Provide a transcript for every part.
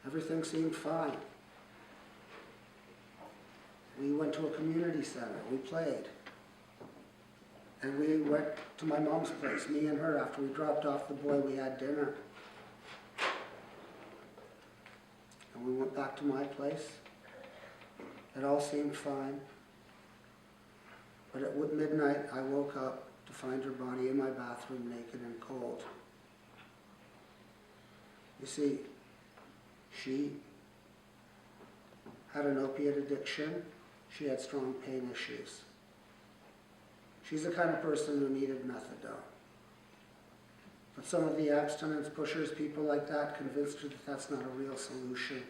Everything seemed fine. We went to a community center, we played. And we went to my mom's place, me and her, after we dropped off the boy, we had dinner. And we went back to my place. It all seemed fine. But at midnight, I woke up to find her body in my bathroom, naked and cold. You see, she had an opiate addiction. She had strong pain issues. She's the kind of person who needed methadone. But some of the abstinence pushers, people like that, convinced her that that's not a real solution.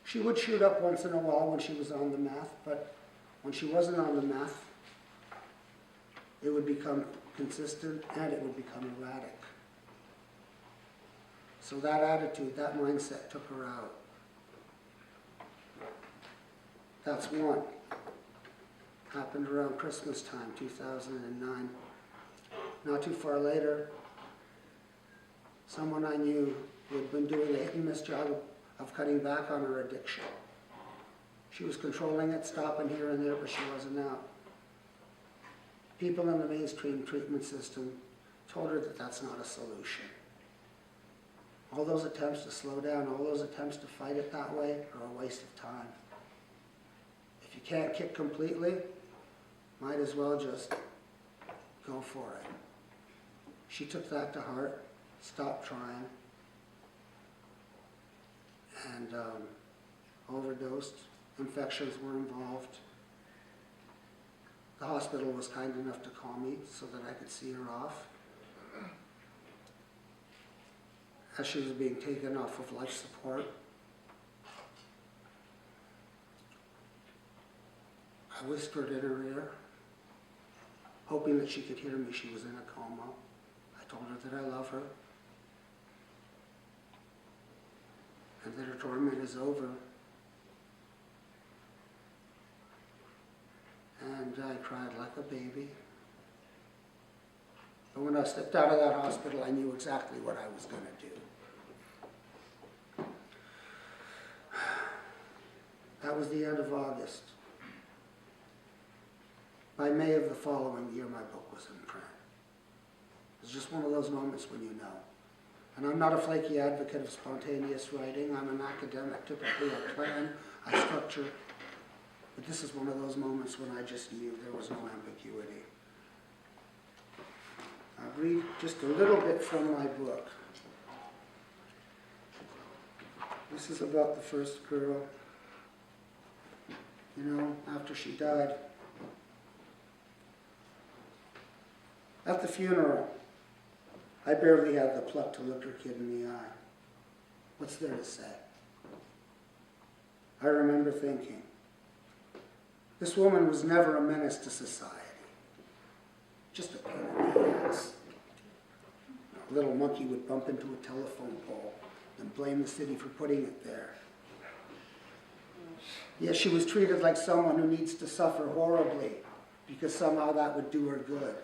She would shoot up once in a while when she was on the meth, but when she wasn't on the meth, it would become consistent and it would become erratic. So that attitude, that mindset took her out. That's one. Happened around Christmas time, 2009. Not too far later, someone I knew who had been doing a hit-and-miss job of cutting back on her addiction. She was controlling it, stopping here and there, but she wasn't out. People in the mainstream treatment system told her that that's not a solution. All those attempts to slow down, all those attempts to fight it that way are a waste of time. If you can't kick completely, might as well just go for it. She took that to heart, stopped trying, and overdosed. Infections were involved. The hospital was kind enough to call me so that I could see her off. As she was being taken off of life support, I whispered in her ear, hoping that she could hear me. She was in a coma. I told her that I love her and that her torment is over. And I cried like a baby. But when I stepped out of that hospital, I knew exactly what I was going to do. That was the end of August. By May of the following year, my book was in print. It was just one of those moments when you know. And I'm not a flaky advocate of spontaneous writing. I'm an academic. Typically, I plan, I structure. But this is one of those moments when I just knew there was no ambiguity. I'll read just a little bit from my book. This is about the first girl. You know, after she died. At the funeral, I barely had the pluck to look her kid in the eye. What's there to say? I remember thinking, this woman was never a menace to society. Just a pain in the ass. A little monkey would bump into a telephone pole and blame the city for putting it there. Yet she was treated like someone who needs to suffer horribly because somehow that would do her good.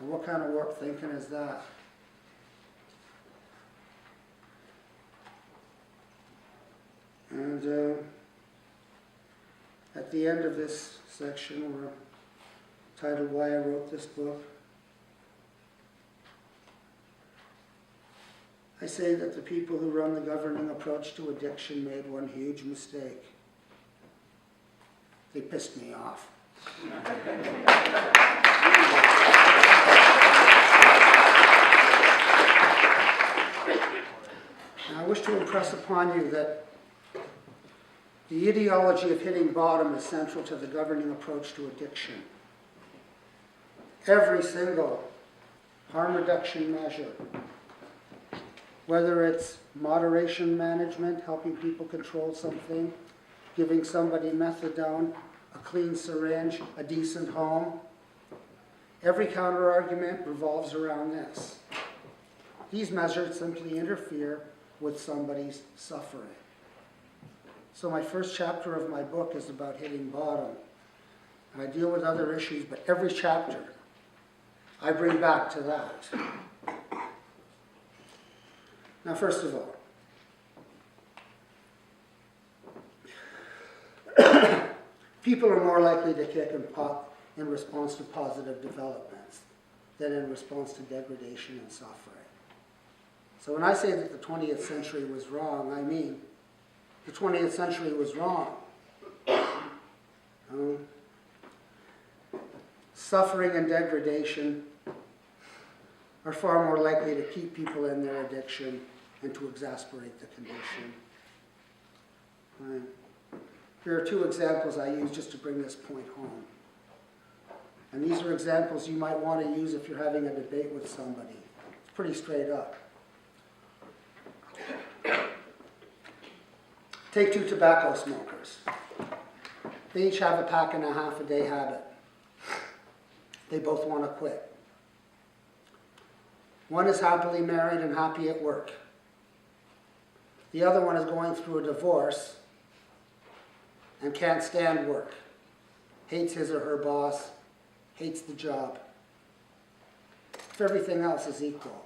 And what kind of warped thinking is that? And at the end of this section, we're titled Why I Wrote This Book. I say that the people who run the governing approach to addiction made one huge mistake. They pissed me off. Now, I wish to impress upon you that the ideology of hitting bottom is central to the governing approach to addiction. Every single harm reduction measure, whether it's moderation management, helping people control something, giving somebody methadone, a clean syringe, a decent home, every counter-argument revolves around this. These measures simply interfere with somebody's suffering. So my first chapter of my book is about hitting bottom. And I deal with other issues, but every chapter I bring back to that. Now, first of all, people are more likely to kick in response to positive developments than in response to degradation and suffering. So when I say that the 20th century was wrong, I mean the 20th century was wrong. Suffering and degradation are far more likely to keep people in their addiction and to exasperate the condition. Right. Here are two examples I use just to bring this point home. And these are examples you might want to use if you're having a debate with somebody. It's pretty straight up. Take two tobacco smokers. They each have a pack and a half a day habit. They both want to quit. One is happily married and happy at work. The other one is going through a divorce and can't stand work. Hates his or her boss, hates the job. If everything else is equal,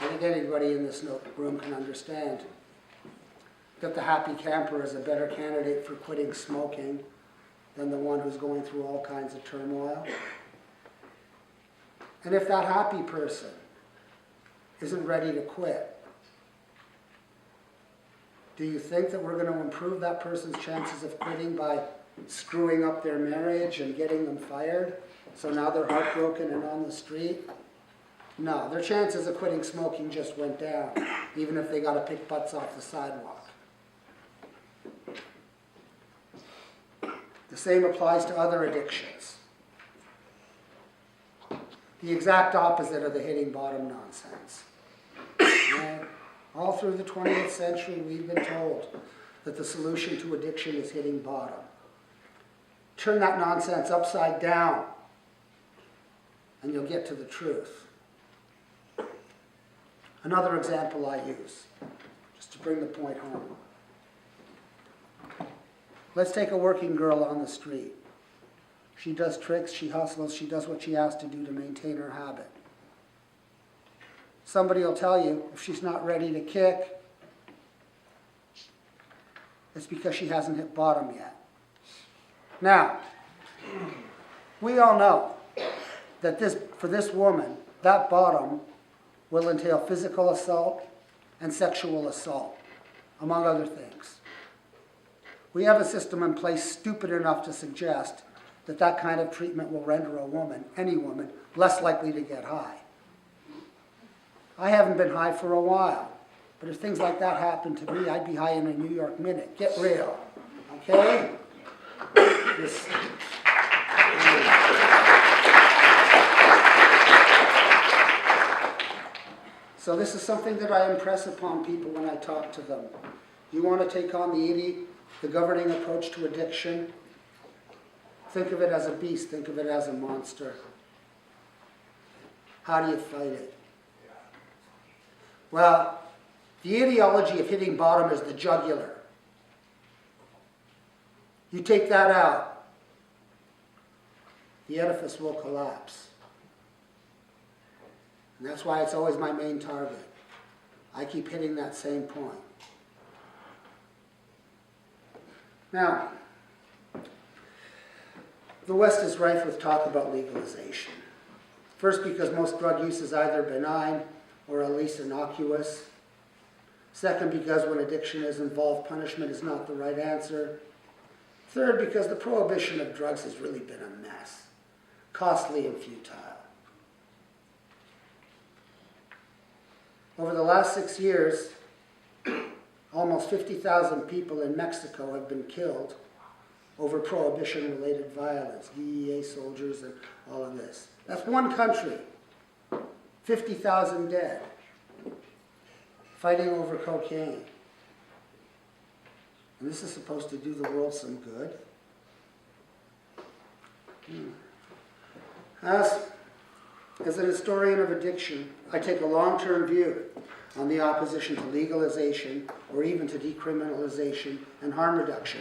I think anybody in this room can understand that the happy camper is a better candidate for quitting smoking than the one who's going through all kinds of turmoil. And if that happy person isn't ready to quit, do you think that we're going to improve that person's chances of quitting by screwing up their marriage and getting them fired, so now they're heartbroken and on the street? No, their chances of quitting smoking just went down, even if they got to pick butts off the sidewalk. The same applies to other addictions. The exact opposite of the hitting bottom nonsense. And all through the 20th century, we've been told that the solution to addiction is hitting bottom. Turn that nonsense upside down, and you'll get to the truth. Another example I use, just to bring the point home. Let's take a working girl on the street. She does tricks, she hustles, she does what she has to do to maintain her habit. Somebody will tell you if she's not ready to kick, it's because she hasn't hit bottom yet. Now, we all know that for this woman, that bottom will entail physical assault and sexual assault, among other things. We have a system in place stupid enough to suggest that that kind of treatment will render a woman, any woman, less likely to get high. I haven't been high for a while, but if things like that happened to me, I'd be high in a New York minute. Get real, okay? So this is something that I impress upon people when I talk to them. You want to take on the governing approach to addiction? Think of it as a beast. Think of it as a monster. How do you fight it? Well, the ideology of hitting bottom is the jugular. You take that out, the edifice will collapse. And that's why it's always my main target. I keep hitting that same point. Now, the West is rife with talk about legalization. First, because most drug use is either benign or at least innocuous. Second, because when addiction is involved, punishment is not the right answer. Third, because the prohibition of drugs has really been a mess, costly and futile. Over the last 6 years, almost 50,000 people in Mexico have been killed over prohibition-related violence, DEA soldiers and all of this. That's one country, 50,000 dead, fighting over cocaine. And this is supposed to do the world some good? As an historian of addiction, I take a long-term view on the opposition to legalization or even to decriminalization and harm reduction.